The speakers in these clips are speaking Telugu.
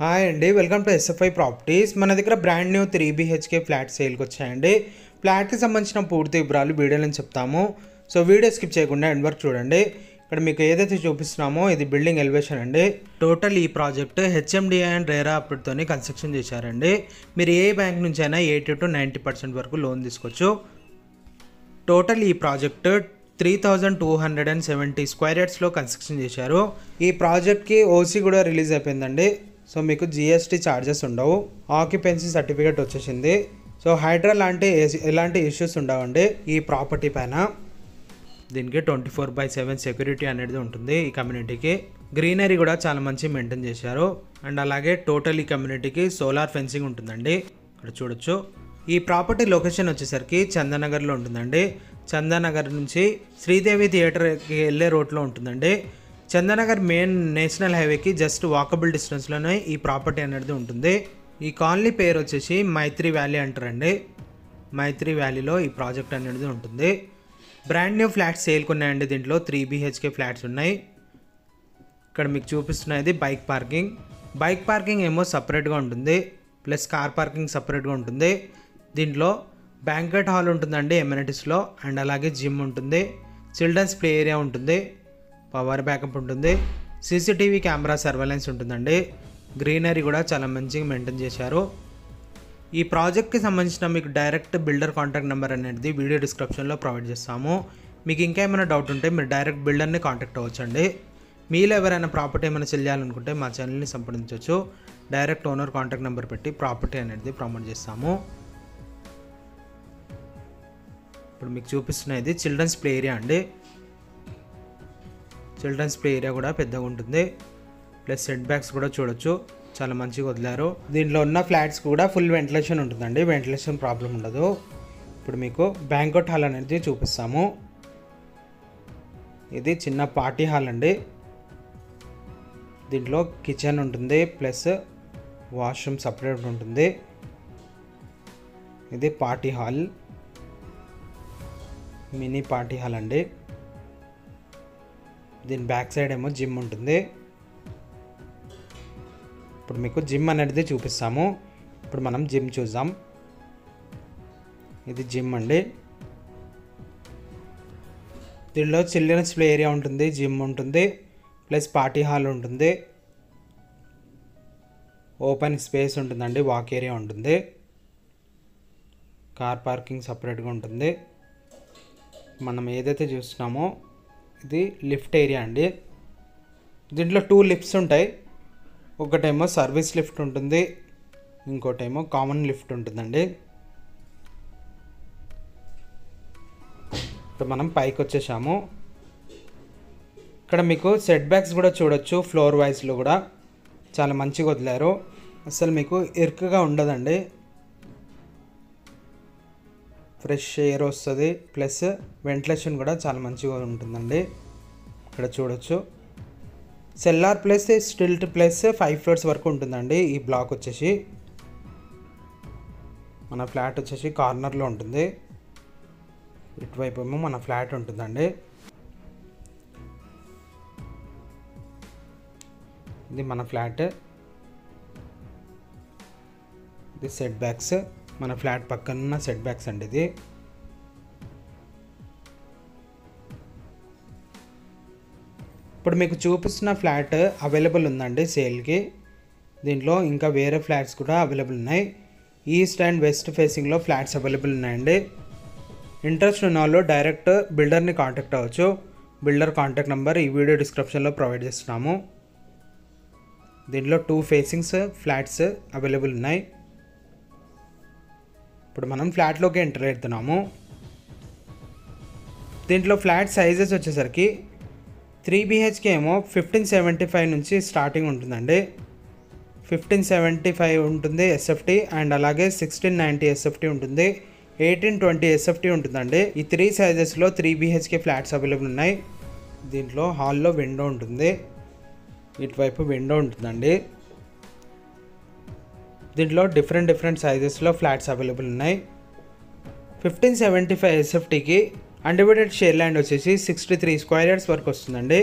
హాయ్ అండి, వెల్కమ్ టు ఎస్ఎఫ్ఐ ప్రాపర్టీస్. మన దగ్గర బ్రాండ్ న్యూ 3 BHK ఫ్లాట్ సేల్కి వచ్చాయండి. ఫ్లాట్కి సంబంధించిన పూర్తి వివరాలు వీడియోలో చెప్తాము. సో వీడియో స్కిప్ చేయకుండా ఎండ్ వరకు చూడండి. ఇక్కడ మీకు ఏదైతే చూపిస్తున్నామో ఇది బిల్డింగ్ ఎలివేషన్ అండి. టోటల్ ఈ ప్రాజెక్ట్ హెచ్ఎండిఐ అండ్ రేరా అప్రూవ్డ్తోని కన్స్ట్రక్షన్ చేశారండి. మీరు ఏ బ్యాంక్ నుంచి అయినా 80 to 90% వరకు లోన్ తీసుకోవచ్చు. టోటల్ ఈ ప్రాజెక్ట్ 3270 స్క్వేర్ యార్డ్స్లో కన్స్ట్రక్షన్ చేశారు. ఈ ప్రాజెక్ట్కి ఓసీ కూడా రిలీజ్ అయిపోయిందండి. సో మీకు జిఎస్టీ ఛార్జెస్ ఉండవు. ఆక్యుపెన్సీ సర్టిఫికేట్ వచ్చేసింది. సో హైడ్రా లాంటి ఎలాంటి ఇష్యూస్ ఉండవండి ఈ ప్రాపర్టీ పైన. దీనికి 24/7 సెక్యూరిటీ అనేది ఉంటుంది. ఈ కమ్యూనిటీకి గ్రీనరీ కూడా చాలా మంచి మెయింటైన్ చేశారు. అండ్ అలాగే టోటల్ ఈ కమ్యూనిటీకి సోలార్ ఫెన్సింగ్ ఉంటుందండి. ఇక్కడ చూడొచ్చు. ఈ ప్రాపర్టీ లొకేషన్ వచ్చేసరికి చందానగర్లో ఉంటుందండి. చందానగర్ నుంచి శ్రీదేవి థియేటర్కి వెళ్ళే రోడ్లో ఉంటుందండి. చందానగర్ మెయిన్ నేషనల్ హైవేకి జస్ట్ వాకబుల్ డిస్టెన్స్లోనే ఈ ప్రాపర్టీ అనేది ఉంటుంది. ఈ కాలనీ పేరు వచ్చేసి మైత్రి వ్యాలీ అంటారండి. మైత్రి వ్యాలీలో ఈ ప్రాజెక్ట్ అనేది ఉంటుంది. బ్రాండ్ న్యూ ఫ్లాట్స్ సేల్కి ఉన్నాయండి. దీంట్లో 3 BHK ఫ్లాట్స్ ఉన్నాయి. ఇక్కడ మీకు చూపిస్తున్నది బైక్ పార్కింగ్. బైక్ పార్కింగ్ ఏమో సపరేట్గా ఉంటుంది, ప్లస్ కార్ పార్కింగ్ సపరేట్గా ఉంటుంది. దీంట్లో బ్యాంక్వెట్ హాల్ ఉంటుందండి ఎమ్యూనిటీస్లో. అండ్ అలాగే జిమ్ ఉంటుంది, చిల్డ్రన్స్ ప్లే ఏరియా ఉంటుంది, పవర్ బ్యాకప్ ఉంటుంది, సీసీటీవీ కెమెరా సర్వేలెన్స్ ఉంటుందండి. గ్రీనరీ కూడా చాలా మంచిగా మెయింటైన్ చేశారు. ఈ ప్రాజెక్ట్కి సంబంధించిన మీకు డైరెక్ట్ బిల్డర్ కాంటాక్ట్ నెంబర్ అనేది వీడియో డిస్క్రిప్షన్లో ప్రొవైడ్ చేస్తాము. మీకు ఇంకా ఏమైనా డౌట్ ఉంటే మీరు డైరెక్ట్ బిల్డర్ని కాంటాక్ట్ అవ్వచ్చండి. మీలో ఎవరైనా ప్రాపర్టీ ఏమైనా చేయాలనుకుంటే మా ఛానల్ని సంప్రదించవచ్చు. డైరెక్ట్ ఓనర్ కాంటాక్ట్ నెంబర్ పెట్టి ప్రాపర్టీ అనేది ప్రమోట్ చేస్తాము. ఇప్పుడు మీకు చూపిస్తున్నది చిల్డ్రన్స్ ప్లే ఏరియా అండి. చిల్డ్రన్స్ ప్లే ఏరియా కూడా పెద్దగా ఉంటుంది. ప్లస్ సెట్ బ్యాక్స్ కూడా చూడొచ్చు, చాలా మంచిగా వదిలారు. దీంట్లో ఉన్న ఫ్లాట్స్ కూడా ఫుల్ వెంటిలేషన్ ఉంటుందండి. వెంటిలేషన్ ప్రాబ్లం ఉండదు. ఇప్పుడు మీకు బ్యాంక్వెట్ హాల్ అనేది చూపిస్తాము. ఇది చిన్న పార్టీ హాల్ అండి. దీంట్లో కిచెన్ ఉంటుంది, ప్లస్ వాష్రూమ్ సపరేట్ ఉంటుంది. ఇది party hall, mini party hall అండి. దీని బ్యాక్ సైడ్ ఏమో జిమ్ ఉంటుంది. ఇప్పుడు మీకు జిమ్ అనేది చూపిస్తాము. ఇప్పుడు మనం జిమ్ చూద్దాం. ఇది జిమ్ అండి. దీనిలో చిల్డ్రన్స్ ప్లే ఏరియా ఉంటుంది, జిమ్ ఉంటుంది, ప్లస్ పార్టీ హాల్ ఉంటుంది, ఓపెన్ స్పేస్ ఉంటుందండి, వాక్ ఏరియా ఉంటుంది, కార్ పార్కింగ్ సపరేట్గా ఉంటుంది. మనం ఏదైతే చూస్తున్నామో ఇది లిఫ్ట్ ఏరియా అండి. దీంట్లో 2 లిఫ్ట్స్ ఉంటాయి. ఒకటేమో సర్వీస్ లిఫ్ట్ ఉంటుంది, ఇంకోటేమో కామన్ లిఫ్ట్ ఉంటుందండి. ఇప్పుడు మనం పైకి వచ్చేసాము. ఇక్కడ మీకు సెట్ బ్యాక్స్ కూడా చూడొచ్చు. ఫ్లోర్ వైజ్లో కూడా చాలా మంచిగా వదిలారు. అసలు మీకు ఇరుకుగా ఉండదండి. ఫ్రెష్ ఎయిర్ వస్తుంది, ప్లస్ వెంటిలేషన్ కూడా చాలా మంచిగా ఉంటుందండి. ఇక్కడ చూడొచ్చు. Cellar plus stilt plus 5 floors వరకు ఉంటుందండి. ఈ బ్లాక్ వచ్చేసి మన ఫ్లాట్ వచ్చేసి కార్నర్లో ఉంటుంది. ఇటువైపు ఏమో మన ఫ్లాట్ ఉంటుందండి. ఇది మన ఫ్లాట్. ఇది సెట్ బ్యాక్స్, మన ఫ్లాట్ పక్కన సెట్ బ్యాక్స్ అండి. ఇది ఇప్పుడు మీకు చూపిస్తున్న ఫ్లాట్ అవైలబుల్ ఉందండి సేల్కి. దీంట్లో ఇంకా వేరే ఫ్లాట్స్ కూడా అవైలబుల్ ఉన్నాయి. ఈస్ట్ అండ్ వెస్ట్ ఫేసింగ్లో ఫ్లాట్స్ అవైలబుల్ ఉన్నాయండి. ఇంట్రెస్ట్ ఉన్న వాళ్ళు డైరెక్ట్ బిల్డర్ని కాంటాక్ట్ అవ్వచ్చు. బిల్డర్ కాంటాక్ట్ నెంబర్ ఈ వీడియో డిస్క్రిప్షన్లో ప్రొవైడ్ చేస్తున్నాము. దీంట్లో 2 ఫేసింగ్స్ ఫ్లాట్స్ అవైలబుల్ ఉన్నాయి. ఇప్పుడు మనం ఫ్లాట్లోకి ఎంటర్ అవుతున్నాము. దీంట్లో ఫ్లాట్ సైజెస్ వచ్చేసరికి 3 BHK ఏమో 1575 నుంచి స్టార్టింగ్ ఉంటుందండి. 1575 ఉంటుంది ఎస్ఎఫ్టీ, అండ్ అలాగే 1690 ఎస్ఎఫ్టీ ఉంటుంది, 1820 ఎస్ఎఫ్టీ ఉంటుందండి. ఈ 3 సైజెస్లో 3 BHK ఫ్లాట్స్ అవైలబుల్ ఉన్నాయి. దీంట్లో హాల్లో విండో ఉంటుంది, ఇటువైపు విండో ఉంటుందండి. దీంట్లో డిఫరెంట్ సైజెస్లో ఫ్లాట్స్ అవైలబుల్ ఉన్నాయి. 1575 ఎస్ఎఫ్టీకి అన్డివైడెడ్ షేర్ ల్యాండ్ వచ్చేసి 63 స్క్వేర్ యార్డ్స్ వరకు వస్తుందండి.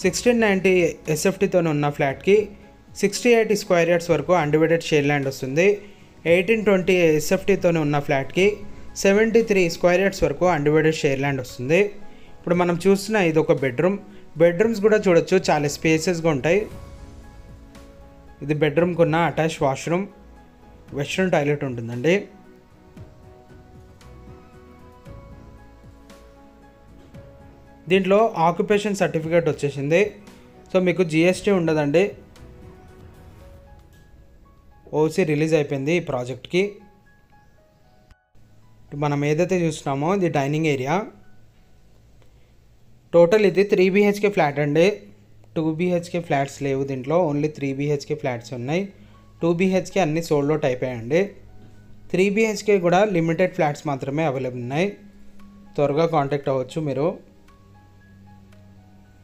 1690 ఎస్ఎఫ్టీతో ఉన్న ఫ్లాట్కి 68 స్క్వేర్ యార్డ్స్ వరకు అన్డివైడెడ్ షేర్ ల్యాండ్ వస్తుంది. 1820 ఎస్ఎఫ్టీతోనే ఉన్న ఫ్లాట్కి 73 స్క్వేర్ యార్డ్స్ వరకు అన్డివైడెడ్ షేర్ ల్యాండ్ వస్తుంది. ఇప్పుడు మనం చూస్తున్న ఇది ఒక బెడ్రూమ్స్ కూడా చూడొచ్చు, చాలా స్పేసెస్గా ఉంటాయి. ఇది బెడ్రూమ్కి ఉన్న అటాచ్ వాష్రూమ్, వెస్ట్రన్ టాయిలెట్ ఉంటుందండి. దీంట్లో ఆక్యుపేషన్ సర్టిఫికేట్ వచ్చేసింది. సో మీకు జిఎస్టీ ఉండదండి. ఓసీ రిలీజ్ అయిపోయింది ఈ ప్రాజెక్ట్కి. మనం ఏదైతే చూస్తున్నామో ఇది డైనింగ్ ఏరియా. టోటల్ ఇది 3 BHK ఫ్లాట్ అండి. 2 BHK ఫ్లాట్స్ లేవు దీంట్లో, ఓన్లీ 3 BHK ఫ్లాట్స్ ఉన్నాయి. 2 BHK అన్నీ సోల్డ్ అవుట్ అయిపోయాయండి. 3 BHK కూడా లిమిటెడ్ ఫ్లాట్స్ మాత్రమే అవైలబుల్ ఉన్నాయి. త్వరగా కాంటాక్ట్ అవ్వచ్చు మీరు.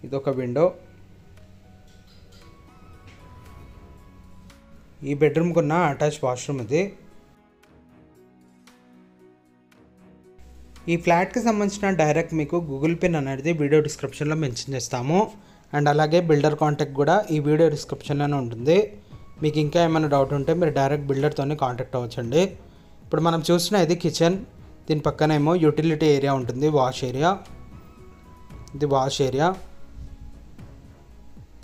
ఇదొక విండో. ఈ బెడ్రూమ్కి ఉన్న అటాచ్ వాష్రూమ్ ఇది. ఈ ఫ్లాట్కి సంబంధించిన డైరెక్ట్ మీకు గూగుల్ పిన్ అనేది వీడియో డిస్క్రిప్షన్లో మెన్షన్ చేస్తాము. అండ్ అలాగే బిల్డర్ కాంటాక్ట్ కూడా ఈ వీడియో డిస్క్రిప్షన్లోనే ఉంటుంది. మీకు ఇంకా ఏమైనా డౌట్ ఉంటే మీరు డైరెక్ట్ బిల్డర్తోనే కాంటాక్ట్ అవ్వచ్చండి. ఇప్పుడు మనం చూసిన ఇది కిచెన్. దీని పక్కనేమో యూటిలిటీ ఏరియా ఉంటుంది, వాష్ ఏరియా. ఇది వాష్ ఏరియా.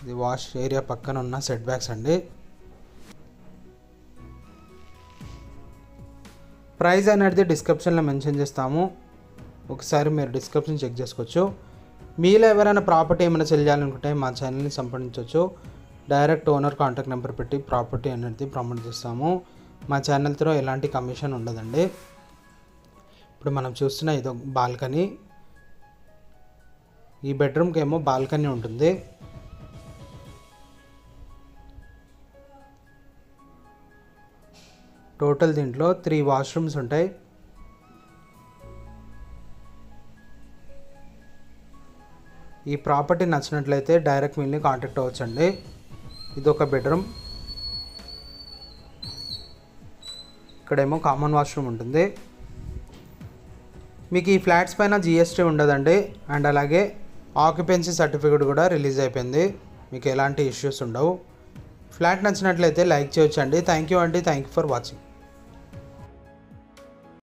ఇది వాష్ ఏరియా పక్కన ఉన్న సెట్ బ్యాక్స్ అండి. ప్రైస్ అనేది డిస్క్రిప్షన్లో మెన్షన్ చేస్తాము, ఒకసారి మీరు డిస్క్రిప్షన్ చెక్ చేసుకోవచ్చు. మీలో ఎవరైనా ప్రాపర్టీ ఏమైనా సెల్ చేయాలనుకుంటే మా ఛానల్ని సంప్రదించవచ్చు. డైరెక్ట్ ఓనర్ కాంటాక్ట్ నెంబర్ పెట్టి ప్రాపర్టీ అనేది ప్రమోట్ చేస్తాము. మా ఛానల్ త్రూ ఎలాంటి కమిషన్ ఉండదండి. ఇప్పుడు మనం చూస్తున్న ఇదో బాల్కనీ. ఈ బెడ్రూమ్కి ఏమో బాల్కనీ ఉంటుంది. టోటల్ దీంట్లో 3 వాష్రూమ్స్ ఉంటాయి. ఈ ప్రాపర్టీ నచ్చినట్లయితే డైరెక్ట్ మీల్ని కాంటాక్ట్ అవ్వచ్చండి. ఇదొక బెడ్రూమ్. ఇక్కడేమో కామన్ వాష్రూమ్ ఉంటుంది. మీకు ఈ ఫ్లాట్స్ పైన జిఎస్టీ ఉండదండి. అండ్ అలాగే ఆక్యుపెన్సీ సర్టిఫికేట్ కూడా రిలీజ్ అయిపోయింది. మీకు ఎలాంటి ఇష్యూస్ ఉండవు. ఫ్లాట్ నచ్చినట్లయితే లైక్ చేయొచ్చండి. థ్యాంక్ యూ అండి. Thank you for watching.